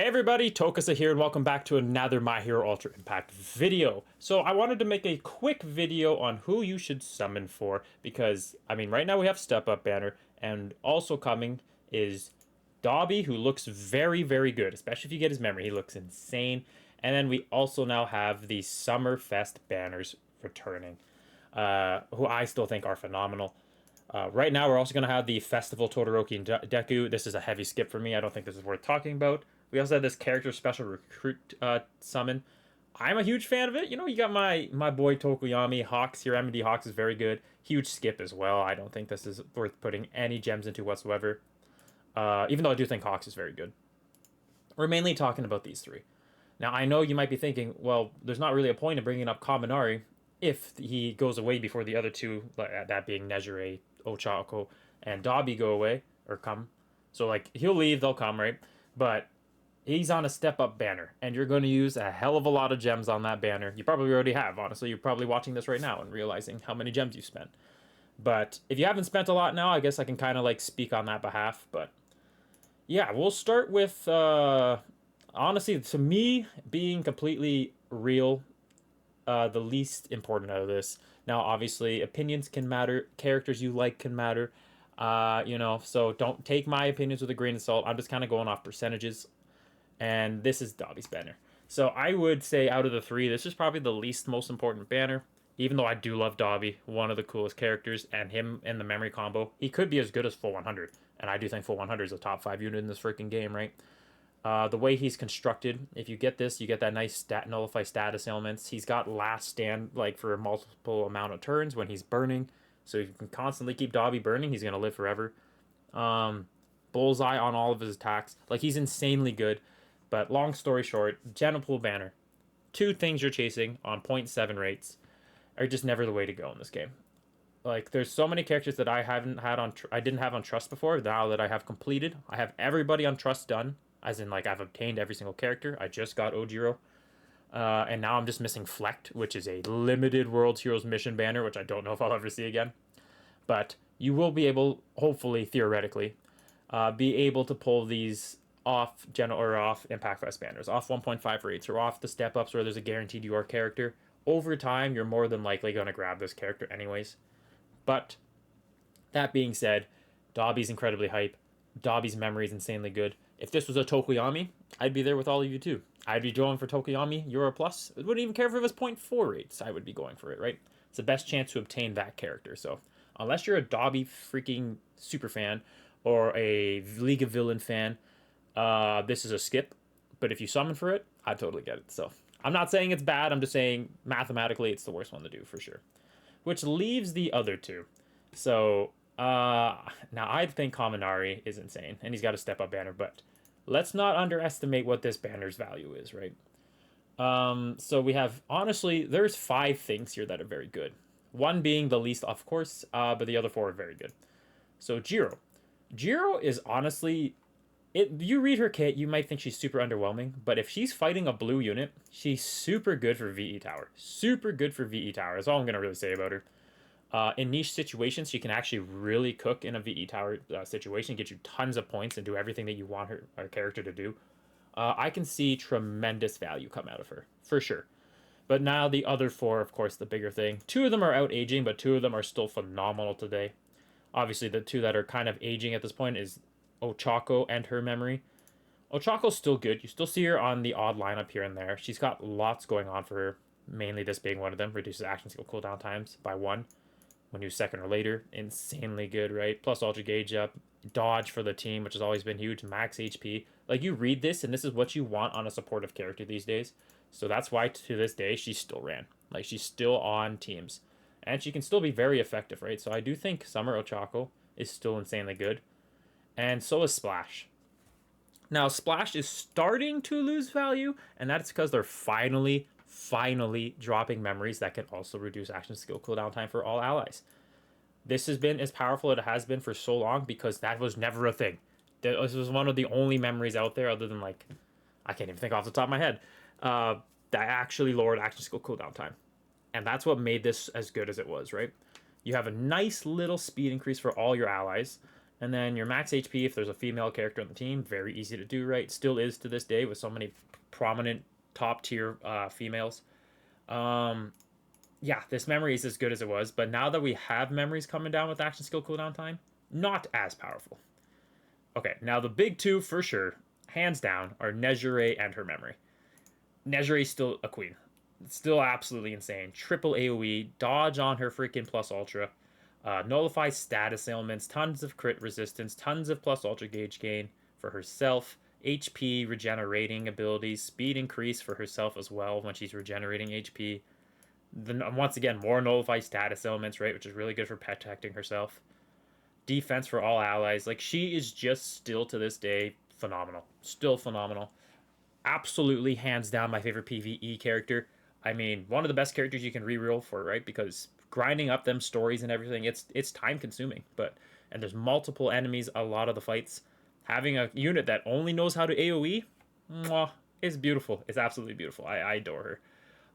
Everybody, Tokasa here and welcome back to another My Hero Ultra Impact video. So I wanted to make a quick video on who you should summon for because, right now we have Step Up banner and also coming is Dabi, who looks very, very good, especially if you get his memory. He looks insane. And then we also now have the Summerfest banners returning, who I still think are phenomenal. Right now, we're also going to have the Festival Todoroki and Deku. This is a heavy skip for me. I don't think this is worth talking about. We also have this character special recruit summon. I'm a huge fan of it. You know, you got my boy Tokoyami. Hawks here. MD Hawks is very good. Huge skip as well. I don't think this is worth putting any gems into whatsoever. Even though I do think Hawks is very good. We're mainly talking about these three. Now, I know you might be thinking, well, there's not really a point in bringing up Kaminari if he goes away before the other two, that being Nejire, Ochako, and Dabi go away, or come. So, he'll leave, they'll come, right? But he's on a step-up banner, and you're going to use a hell of a lot of gems on that banner. You probably already have, honestly. You're probably watching this right now and realizing how many gems you spent. But if you haven't spent a lot now, I guess I can kind of, speak on that behalf. But, yeah, we'll start with, honestly, to me, being completely real, the least important out of this. Now, obviously, opinions can matter. Characters you like can matter. So don't take my opinions with a grain of salt. I'm just kind of going off percentages. And this is Dabi's banner. So I would say out of the three, this is probably the least most important banner. Even though I do love Dabi, one of the coolest characters, and him in the memory combo, he could be as good as full 100. And I do think full 100 is a top 5 unit in this freaking game, right? The way he's constructed, if you get this, you get that nice nullify status elements. He's got last stand for a multiple amount of turns when he's burning. So you can constantly keep Dabi burning. He's going to live forever. Bullseye on all of his attacks. He's insanely good. But long story short, Genipool banner. Two things you're chasing on 0.7 rates are just never the way to go in this game. There's so many characters that I didn't have on trust before. Now that I have completed, I have everybody on trust done. As in, I've obtained every single character. I just got Ojiro. And now I'm just missing Flecht, which is a limited World Heroes mission banner, which I don't know if I'll ever see again. But you will be able, hopefully, theoretically, be able to pull these off Impact Fest banners, off 1.5 rates, or off the step-ups where there's a guaranteed your character. Over time, you're more than likely going to grab this character anyways. But, that being said, Dabi's incredibly hype. Dabi's memory is insanely good. If this was a Tokoyami, I'd be there with all of you too. I'd be going for Tokoyami, Euro Plus. I wouldn't even care if it was 0.4 rates. I would be going for it, right? It's the best chance to obtain that character. So, unless you're a Dabi freaking super fan or a League of Villain fan, this is a skip. But if you summon for it, I totally get it. So, I'm not saying it's bad. I'm just saying mathematically it's the worst one to do for sure. Which leaves the other two. So, now I think Kaminari is insane. And he's got a step-up banner, but let's not underestimate what this banner's value is, right? So we have, honestly, there's 5 things here that are very good. One being the least, of course, but the other 4 are very good. So Jiro. Jiro is honestly, you read her kit, you might think she's super underwhelming, but if she's fighting a blue unit, she's super good for VE Tower. Super good for VE Tower. That's all I'm going to really say about her. In niche situations, she can actually really cook in a VE Tower situation, get you tons of points and do everything that you want her character to do. I can see tremendous value come out of her, for sure. But now the other 4, of course, the bigger thing. 2 of them are out aging, but 2 of them are still phenomenal today. Obviously, the 2 that are kind of aging at this point is Ochako and her memory. Ochako's still good. You still see her on the odd lineup here and there. She's got lots going on for her, mainly this being one of them. Reduces action skill cooldown times by 1. When you second or later, insanely good, right? Plus ultra gauge up, dodge for the team, which has always been huge, max HP. You read this, and this is what you want on a supportive character these days. So that's why, to this day, she still ran. She's still on teams. And she can still be very effective, right? So I do think Summer Ochako is still insanely good. And so is Splash. Now, Splash is starting to lose value, and that's because they're finally dropping memories that can also reduce action skill cooldown time for all allies. This has been as powerful as it has been for so long because that was never a thing. This was one of the only memories out there other than I can't even think off the top of my head, that actually lowered action skill cooldown time. And that's what made this as good as it was, right? You have a nice little speed increase for all your allies. And then your max HP, if there's a female character on the team, very easy to do, right? Still is to this day with so many prominent top tier females. Um, yeah, this memory is as good as it was, but now that we have memories coming down with action skill cooldown time, not as powerful. Okay, now the big two for sure, hands down, are Nejire and her memory. Nejire is still a queen. Still absolutely insane. Triple AoE, dodge on her freaking plus ultra, nullify status ailments, tons of crit resistance, tons of plus ultra gauge gain for herself, HP regenerating abilities, speed increase for herself as well when she's regenerating HP. Then once again, more nullify status elements, right, which is really good for protecting herself. Defense for all allies. Like, she is just still to this day phenomenal. Still phenomenal. Absolutely, hands down, my favorite PvE character. I mean, one of the best characters you can reroll for, right? Because grinding up them stories and everything, it's time consuming. And there's multiple enemies a lot of the fights. Having a unit that only knows how to AoE, mwah, is beautiful. It's absolutely beautiful. I adore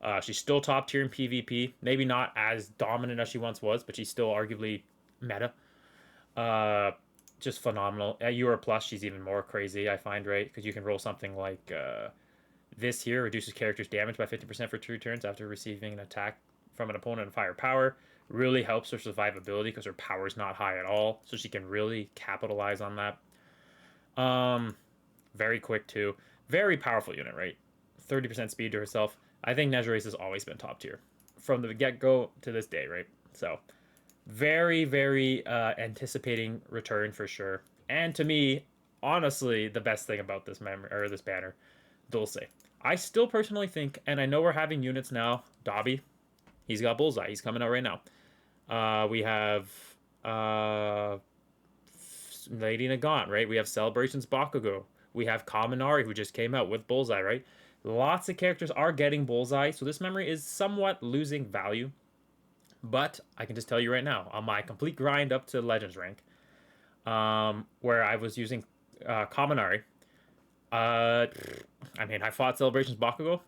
her. She's still top tier in PvP. Maybe not as dominant as she once was, but she's still arguably meta. Uh, just phenomenal. At UR Plus, she's even more crazy, I find, right? Because you can roll something like this here, reduces character's damage by 50% for 2 turns after receiving an attack from an opponent of higher power. Really helps her survivability because her power is not high at all, so she can really capitalize on that. Very quick too. Very powerful unit, right? 30% speed to herself. I think Nejire has always been top tier from the get-go to this day, right? So very, very anticipating return for sure. And to me, honestly, the best thing about this memory or this banner, Dulce. I still personally think, and I know we're having units now. Dabi, he's got Bullseye. He's coming out right now. We have Lady Nagant, right? We have Celebrations Bakugo. We have Kaminari, who just came out with Bullseye, right? Lots of characters are getting Bullseye, so this memory is somewhat losing value. But I can just tell you right now, on my complete grind up to Legends rank, where I was using Kaminari, I mean, I fought Celebrations Bakugo.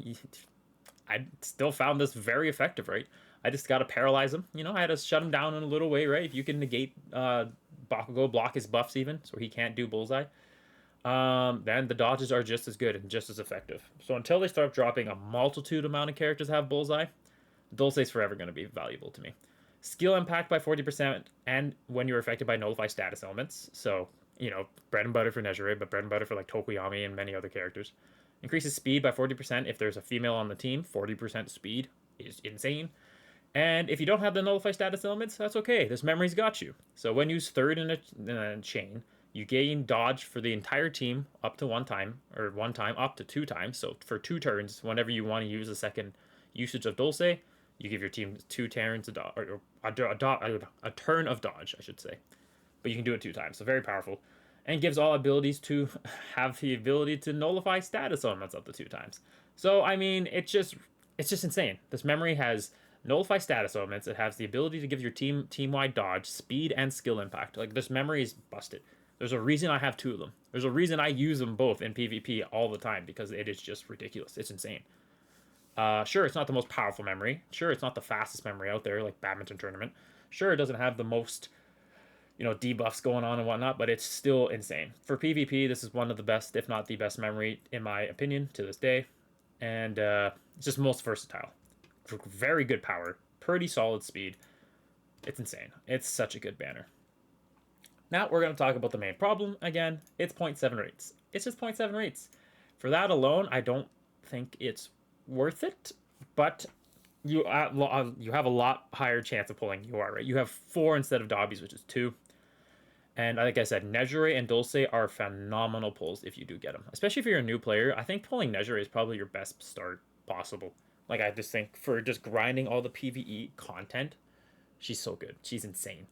I still found this very effective, right? I just got to paralyze him. You know, I had to shut him down in a little way, right? If you can negate Bakugo, block his buffs even, so he can't do Bullseye, then the dodges are just as good and just as effective. So until they start dropping a multitude amount of characters have Bullseye, Dulce's forever going to be valuable to me. Skill impact by 40%, and when you're affected by nullify status elements. So, you know, bread and butter for Nejire, but bread and butter for like Tokuyami and many other characters. Increases speed by 40% if there's a female on the team. 40% speed is insane. And if you don't have the nullify status elements, that's okay. This memory's got you. So when used third in a chain, you gain dodge for the entire team up to one time up to 2 times. So for 2 turns, whenever you want to use a second usage of Dulce, you give your team 2 turns or a turn of dodge, I should say. But you can do it 2 times, so very powerful. And gives all abilities to have the ability to nullify status elements up to 2 times. So I mean, it's just insane. This memory has nullify status elements. It has the ability to give your team-wide dodge, speed, and skill impact. Like, this memory is busted. There's a reason I have 2 of them. There's a reason I use them both in PvP all the time, because it is just ridiculous. It's insane. Sure, it's not the most powerful memory. Sure, it's not the fastest memory out there, like badminton tournament. Sure, it doesn't have the most, you know, debuffs going on and whatnot, but it's still insane. For PvP, this is one of the best, if not the best memory, in my opinion, to this day. And it's just most versatile. Very good power. Pretty solid speed. It's insane. It's such a good banner. Now we're going to talk about the main problem. Again, it's 0.7 rates. It's just 0.7 rates. For that alone, I don't think it's worth it, but you have a lot higher chance of pulling UR, right? You have 4 instead of Dabi's, which is 2. And like I said, Nejire and Dulce are phenomenal pulls if you do get them. Especially if you're a new player, I think pulling Nejire is probably your best start possible. Like, I just think for just grinding all the PvE content, she's so good. She's insane.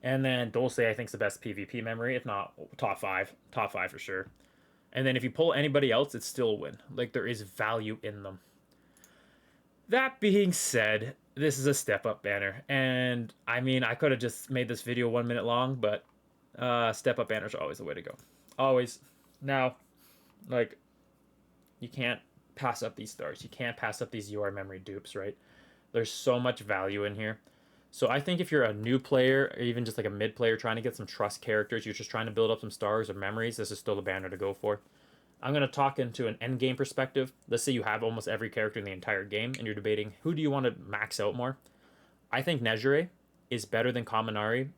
And then Dulce, I think, is the best PvP memory, if not top 5. Top 5 for sure. And then if you pull anybody else, it's still a win. Like, there is value in them. That being said, this is a step-up banner. And, I mean, I could have just made this video 1 minute long, but step-up banners are always the way to go. Always. Now, like, you can't pass up these stars. You can't pass up these UR memory dupes, right? There's so much value in here. So I think if you're a new player, or even just like a mid player trying to get some trust characters, you're just trying to build up some stars or memories, this is still the banner to go for. I'm going to talk into an end game perspective. Let's say you have almost every character in the entire game and you're debating who do you want to max out more. I think Nejire is better than Kaminari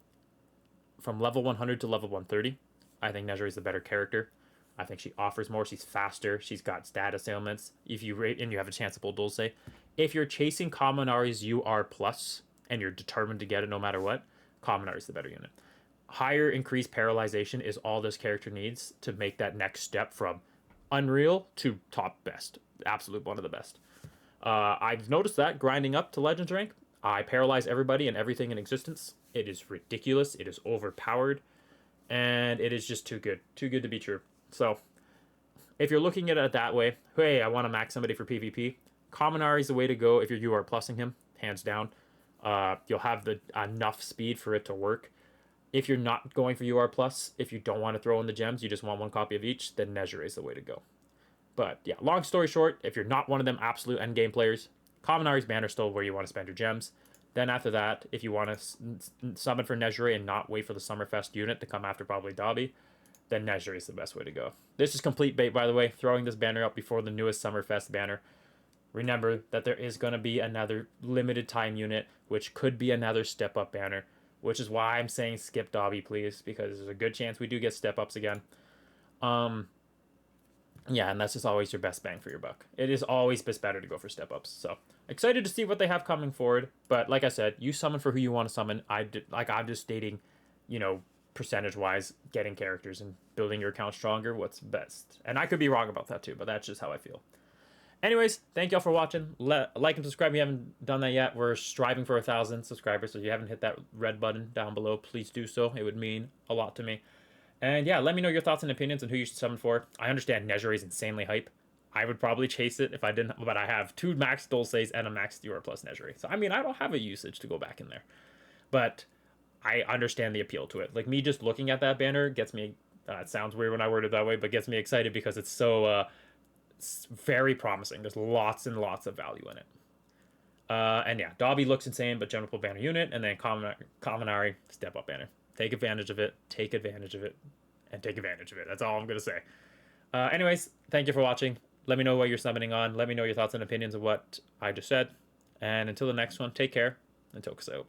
from level 100 to level 130. I think Nejire is the better character. I think she offers more. She's faster. She's got status ailments. If you rate and you have a chance to pull Dulce. If you're chasing Kaminari's UR plus and you're determined to get it no matter what, Kaminari is the better unit. Higher increased paralyzation is all this character needs to make that next step from unreal to top best. Absolute one of the best. I've noticed that grinding up to Legends rank, I paralyze everybody and everything in existence. It is ridiculous. It is overpowered. And it is just too good. Too good to be true. So, if you're looking at it that way, hey, I want to max somebody for PvP, Kaminari is the way to go if you're UR plussing him, hands down. You'll have the enough speed for it to work. If you're not going for UR plus, if you don't want to throw in the gems, you just want one copy of each, then Nejire is the way to go. But yeah, long story short, if you're not one of them absolute endgame players, Kaminari's banner is still where you want to spend your gems. Then after that, if you want to summon for Nejire and not wait for the Summerfest unit to come after probably Dabi, then Nejire is the best way to go. This is complete bait, by the way, throwing this banner up before the newest Summerfest banner. Remember that there is going to be another limited time unit, which could be another step up banner, which is why I'm saying skip Dabi, please, because there's a good chance we do get step ups again. Yeah, and that's just always your best bang for your buck. It is always better to go for step ups. So excited to see what they have coming forward. But like I said, you summon for who you want to summon. I'm just stating, percentage wise, getting characters and building your account stronger. What's best? And I could be wrong about that too, but that's just how I feel. Anyways, thank y'all for watching. Like and subscribe if you haven't done that yet. We're striving for 1,000 subscribers, so if you haven't hit that red button down below, please do so. It would mean a lot to me. And yeah, let me know your thoughts and opinions on who you should summon for. I understand Nejire is insanely hype. I would probably chase it if I didn't, but I have 2 max Dulces and a max UR plus Nejire. So I mean, I don't have a usage to go back in there. But I understand the appeal to it. Like, me just looking at that banner gets me, it sounds weird when I word it that way, but gets me excited because it's so, it's very promising. There's lots and lots of value in it. And yeah, Dabi looks insane, but general banner unit, and then Kaminari, step up banner. Take advantage of it, take advantage of it, and take advantage of it. That's all I'm going to say. Anyways, thank you for watching. Let me know what you're summoning on. Let me know your thoughts and opinions of what I just said. And until the next one, take care. And Tokus out.